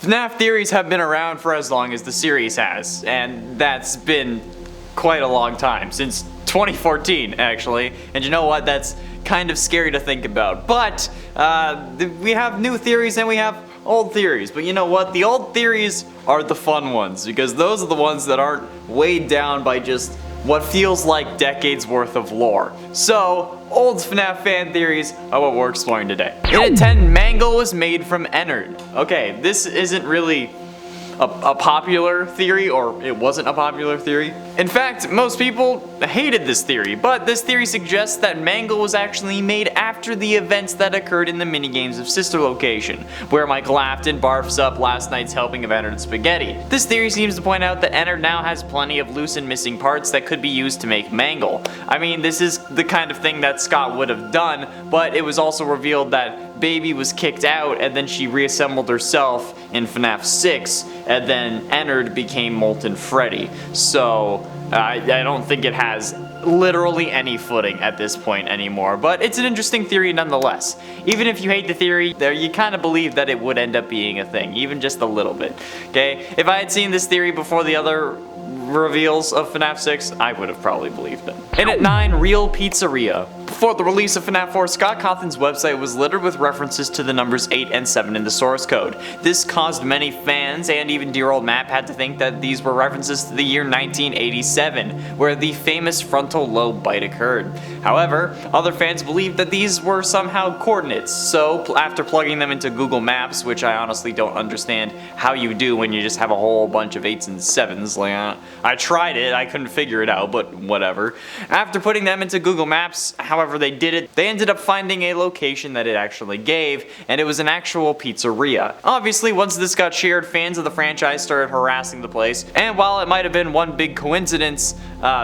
FNAF theories have been around for as long as the series has, and that's been quite a long time, since 2014 actually, and you know what, that's kind of scary to think about. But we have new theories and we have old theories, but you know what, the old theories are the fun ones, because those are the ones that aren't weighed down by just what feels like decades worth of lore. So, old FNAF fan theories are what we're exploring today. In at 10, Mangle was made from Ennard. Okay, this isn't really a popular theory, or it wasn't a popular theory. In fact, most people hated this theory, but this theory suggests that Mangle was actually made after the events that occurred in the minigames of Sister Location, where Michael Afton barfs up last night's helping of Ennard spaghetti. This theory seems to point out that Ennard now has plenty of loose and missing parts that could be used to make Mangle. I mean, this is the kind of thing that Scott would have done, but it was also revealed that Baby was kicked out and then she reassembled herself in FNAF 6, and then Ennard became Molten Freddy. So I don't think it has literally any footing at this point anymore, but it's an interesting theory nonetheless. Even if you hate the theory, you kind of believe that it would end up being a thing, even just a little bit. Okay, if I had seen this theory before the other reveals of FNAF 6, I would have probably believed it. And at 9, Real Pizzeria. Before the release of FNAF 4, Scott Cawthon's website was littered with references to the numbers 8 and 7 in the source code. This caused many fans, and even dear old Matt, had to think that these were references to the year 1987, where the famous frontal lobe bite occurred. However, other fans believed that these were somehow coordinates, so after plugging them into Google Maps, which I honestly don't understand how you do when you just have a whole bunch of 8s and 7s, like, I tried it, I couldn't figure it out, but whatever. After putting them into Google Maps, however they did it, they ended up finding a location that it actually gave, and it was an actual pizzeria. Obviously, once this got shared, fans of the franchise started harassing the place, and while it might have been one big coincidence,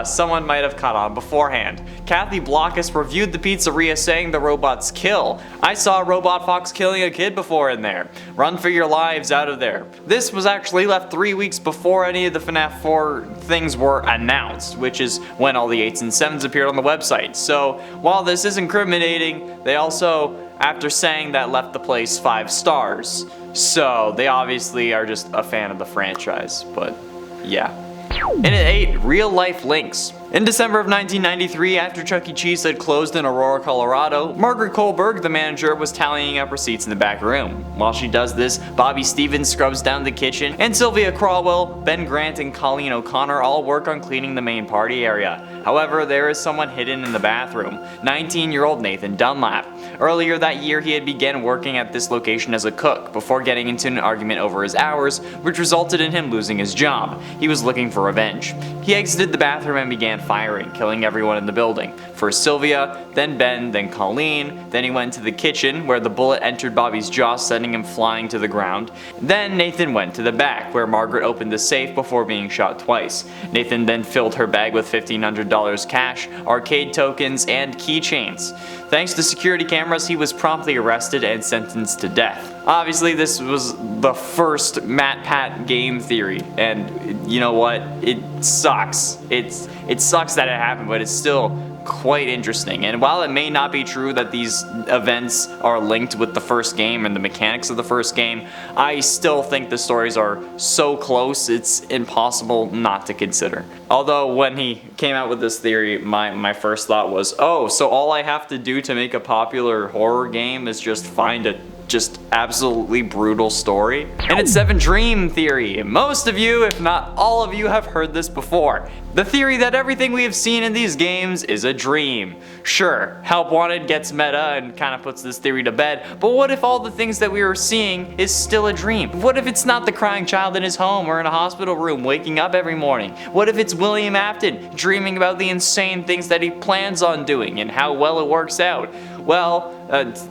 someone might have caught on beforehand. Kathy Blockus reviewed the pizzeria saying the robots kill. I saw a robot fox killing a kid before in there. Run for your lives out of there. This was actually left 3 weeks before any of the FNAF 4 things were announced, which is when all the 8s and 7s appeared on the website. So while this is incriminating, they also, after saying that, left the place 5 stars. So they obviously are just a fan of the franchise, but yeah. And at 8, Real Life Links. In December of 1993, after Chuck E. Cheese had closed in Aurora, Colorado, Margaret Kohlberg, the manager, was tallying up receipts in the back room. While she does this, Bobby Stevens scrubs down the kitchen, and Sylvia Crawwell, Ben Grant, and Colleen O'Connor all work on cleaning the main party area. However, there is someone hidden in the bathroom, 19-year-old Nathan Dunlap. Earlier that year, he had begun working at this location as a cook, before getting into an argument over his hours, which resulted in him losing his job. He was looking for revenge. He exited the bathroom and began firing, killing everyone in the building. First Sylvia, then Ben, then Colleen, then he went to the kitchen, where the bullet entered Bobby's jaw, sending him flying to the ground. Then Nathan went to the back, where Margaret opened the safe before being shot twice. Nathan then filled her bag with $1,500 cash, arcade tokens, and keychains. Thanks to security cameras, he was promptly arrested and sentenced to death. Obviously, this was the first MatPat game theory, and you know what? It sucks. It sucks that it happened, but it's still quite interesting. And while it may not be true that these events are linked with the first game and the mechanics of the first game, I still think the stories are so close it's impossible not to consider. Although when he came out with this theory, my first thought was, oh, so all I have to do to make a popular horror game is just find a just absolutely brutal story. And it's 7, Dream Theory. Most of you, if not all of you, have heard this before. The theory that everything we have seen in these games is a dream. Sure, Help Wanted gets meta and kind of puts this theory to bed, but what if all the things that we are seeing is still a dream? What if it's not the crying child in his home or in a hospital room waking up every morning? What if it's William Afton dreaming about the insane things that he plans on doing and how well it works out? Well,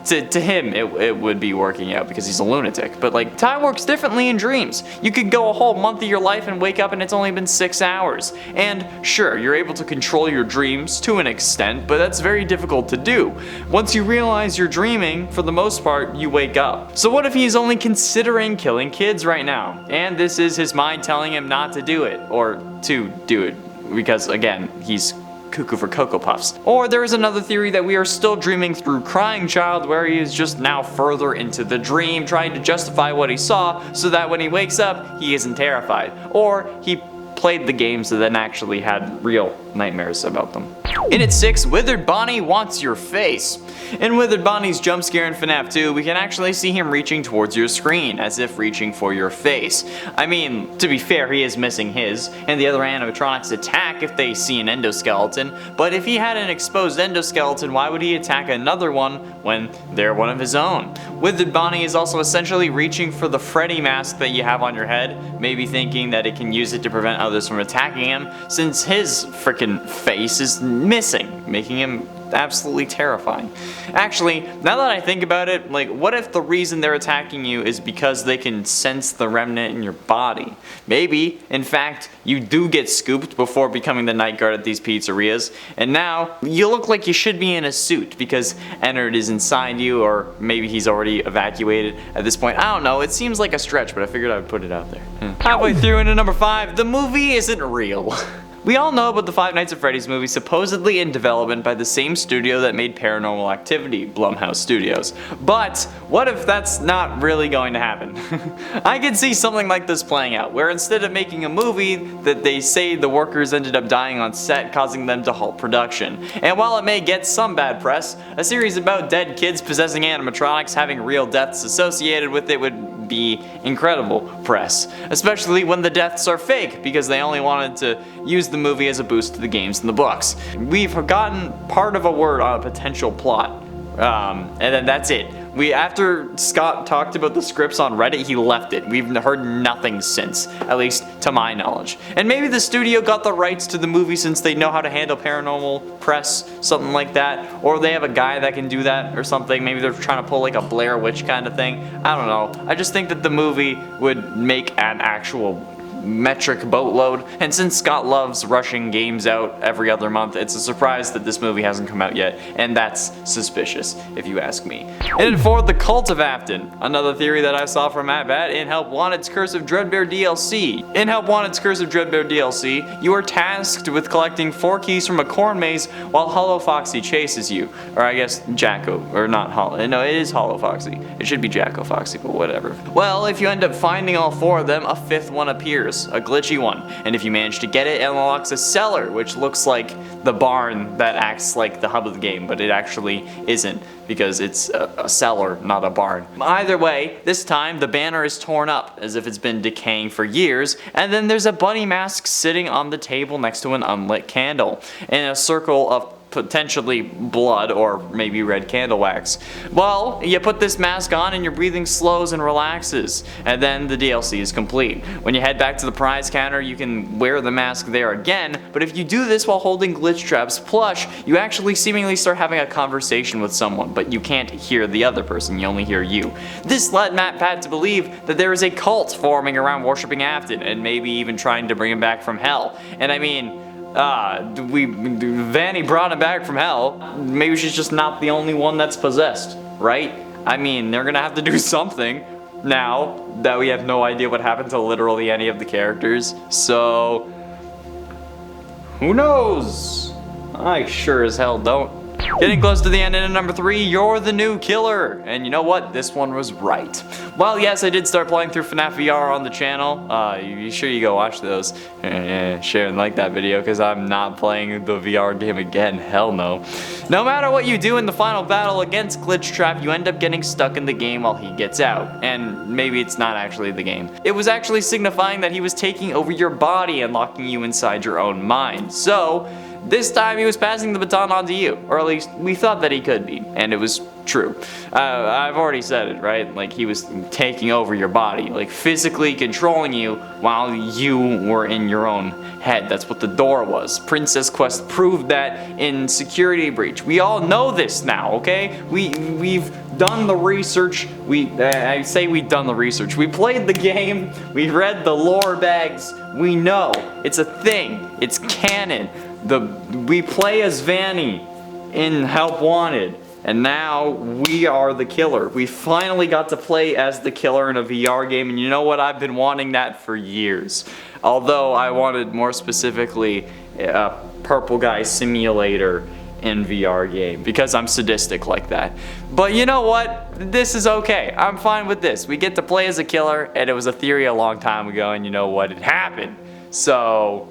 to him, it would be working out because he's a lunatic. But like, time works differently in dreams. You could go a whole month of your life and wake up and it's only been 6 hours. And sure, you're able to control your dreams to an extent, but that's very difficult to do. Once you realize you're dreaming, for the most part, you wake up. So what if he's only considering killing kids right now? And this is his mind telling him not to do it, or to do it, because again, he's cuckoo for Cocoa Puffs. Or there is another theory that we are still dreaming through Crying Child, where he is just now further into the dream, trying to justify what he saw so that when he wakes up, he isn't terrified. Or he played the games that then actually had real nightmares about them. In at 6, Withered Bonnie wants your face. In Withered Bonnie's jump scare in FNAF 2, we can actually see him reaching towards your screen, as if reaching for your face. I mean, to be fair, he is missing his, and the other animatronics attack if they see an endoskeleton, but if he had an exposed endoskeleton, why would he attack another one when they're one of his own? Withered Bonnie is also essentially reaching for the Freddy mask that you have on your head, maybe thinking that it can use it to prevent others from attacking him, since his frickin' face is missing, making him absolutely terrifying. Actually, now that I think about it, like, what if the reason they're attacking you is because they can sense the remnant in your body? Maybe, in fact, you do get scooped before becoming the night guard at these pizzerias, and now you look like you should be in a suit because Ennard is inside you, or maybe he's already evacuated at this point. I don't know, it seems like a stretch, but I figured I would put it out there. Halfway through into number 5, the movie isn't real. We all know about the Five Nights at Freddy's movie supposedly in development by the same studio that made Paranormal Activity, Blumhouse Studios. But what if that's not really going to happen? I could see something like this playing out, where instead of making a movie that they say the workers ended up dying on set, causing them to halt production. And while it may get some bad press, a series about dead kids possessing animatronics having real deaths associated with it would be incredible press, especially when the deaths are fake because they only wanted to use the movie as a boost to the games and the books. We've gotten part of a word on a potential plot, and then that's it. After Scott talked about the scripts on Reddit, he left it. We've heard nothing since, at least to my knowledge. And maybe the studio got the rights to the movie since they know how to handle paranormal press, something like that. Or they have a guy that can do that or something. Maybe they're trying to pull like a Blair Witch kind of thing. I don't know. I just think that the movie would make an actual metric boatload, and since Scott loves rushing games out every other month, it's a surprise that this movie hasn't come out yet, and that's suspicious, if you ask me. And for the Cult of Afton, another theory that I saw from Matt Bat in Help Wanted's Curse of Dreadbear DLC. In Help Wanted's Curse of Dreadbear DLC, you are tasked with collecting 4 keys from a corn maze while Hollow Foxy chases you. Or I guess Jacko, or not Hollow, no, it is Hollow Foxy. It should be Jacko Foxy, but whatever. Well, if you end up finding all 4 of them, a 5th one appears. A glitchy one, and if you manage to get it, it unlocks a cellar, which looks like the barn that acts like the hub of the game, but it actually isn't, because it's a cellar, not a barn. Either way, this time the banner is torn up, as if it's been decaying for years, and then there's a bunny mask sitting on the table next to an unlit candle, in a circle of potentially blood or maybe red candle wax. Well, you put this mask on and your breathing slows and relaxes, and then the DLC is complete. When you head back to the prize counter, you can wear the mask there again, but if you do this while holding Glitch Trap's plush, you actually seemingly start having a conversation with someone, but you can't hear the other person, you only hear you. This led Matt Pat to believe that there is a cult forming around worshipping Afton, and maybe even trying to bring him back from hell. And I mean, Vanny brought him back from hell. Maybe she's just not the only one that's possessed, right? I mean, they're gonna have to do something now that we have no idea what happened to literally any of the characters. So, who knows? I sure as hell don't. Getting close to the end in number 3, you're the new killer. And you know what? This one was right. Well, yes, I did start playing through FNAF VR on the channel. You sure you go watch those. Share and like that video, because I'm not playing the VR game again. Hell no. No matter what you do in the final battle against Glitch Trap, you end up getting stuck in the game while he gets out. And maybe it's not actually the game. It was actually signifying that he was taking over your body and locking you inside your own mind. So, this time he was passing the baton on to you, or at least we thought that he could be, and it was true. I've already said it, right? Like, he was taking over your body, like physically controlling you while you were in your own head. That's what the door was. Princess Quest proved that in Security Breach. We all know this now, okay? We've done the research. I say we've done the research. We played the game. We read the lore bags. We know. It's a thing. It's canon. We play as Vanny in Help Wanted, and now we are the killer. We finally got to play as the killer in a VR game, and you know what? I've been wanting that for years. Although I wanted more specifically Purple Guy Simulator in VR game because I'm sadistic like that. But you know what? This is okay. I'm fine with this. We get to play as a killer, and it was a theory a long time ago, and you know what? It happened. So,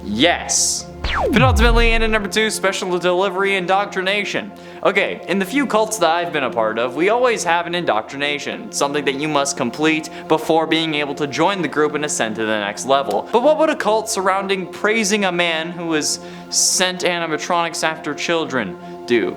yes. Penultimately, and in number 2, special delivery indoctrination. Okay, in the few cults that I've been a part of, we always have an indoctrination, something that you must complete before being able to join the group and ascend to the next level. But what would a cult surrounding praising a man who has sent animatronics after children do?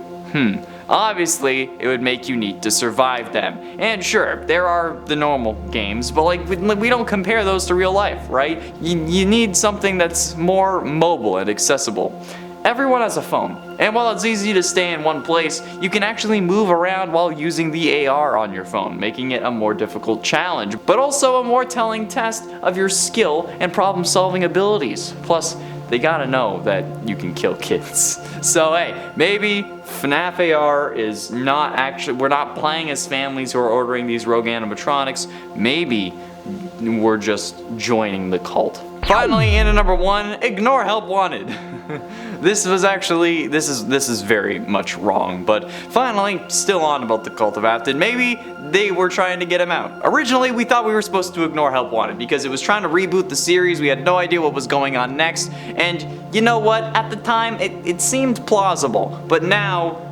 Obviously, it would make you need to survive them. And sure, there are the normal games, but like we don't compare those to real life, right? You need something that's more mobile and accessible. Everyone has a phone, and while it's easy to stay in one place, you can actually move around while using the AR on your phone, making it a more difficult challenge, but also a more telling test of your skill and problem-solving abilities. Plus, they gotta know that you can kill kids. So hey, maybe FNAF AR is not actually, we're not playing as families who are ordering these rogue animatronics. Maybe we're just joining the cult. Finally, in at number 1, ignore help wanted. This is very much wrong, but finally, still on about the cult of Afton. Maybe they were trying to get him out. Originally, we thought we were supposed to ignore help wanted because it was trying to reboot the series. We had no idea what was going on next, and you know what? At the time, it seemed plausible, but now,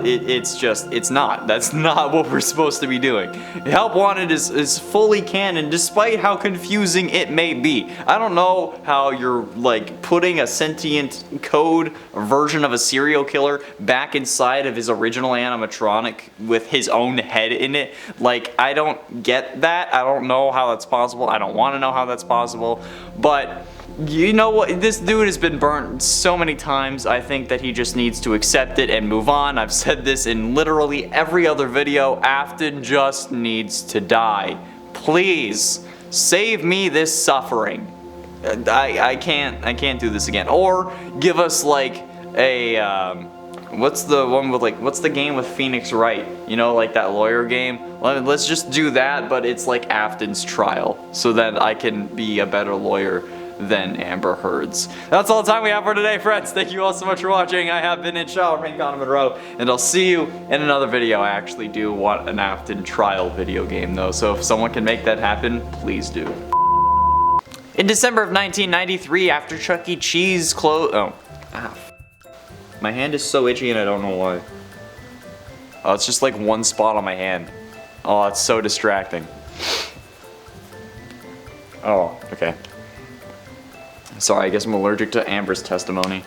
it's not. That's not what we're supposed to be doing. Help Wanted is fully canon despite how confusing it may be. I don't know how you're like putting a sentient code version of a serial killer back inside of his original animatronic with his own head in it. Like, I don't get that. I don't know how that's possible. I don't want to know how that's possible, but you know what? This dude has been burnt so many times. I think that he just needs to accept it and move on. I've said this in literally every other video. Afton just needs to die. Please, save me this suffering. I can't do this again. Or give us like a, what's the one with like, what's the game with Phoenix Wright? You know, like that lawyer game? Let's just do that, but it's like Afton's trial so that I can be a better lawyer than Amber Heard's. That's all the time we have for today, friends. Thank you all so much for watching. I have been in Shaw, Connor Monroe, and I'll see you in another video. I actually do want an Afton trial video game though, so if someone can make that happen, please do. In December of 1993, after Chuck E. Cheese closed... My hand is so itchy and I don't know why. Oh, it's just like one spot on my hand. Oh, it's so distracting. Oh, okay. Sorry, I guess I'm allergic to Amber's testimony.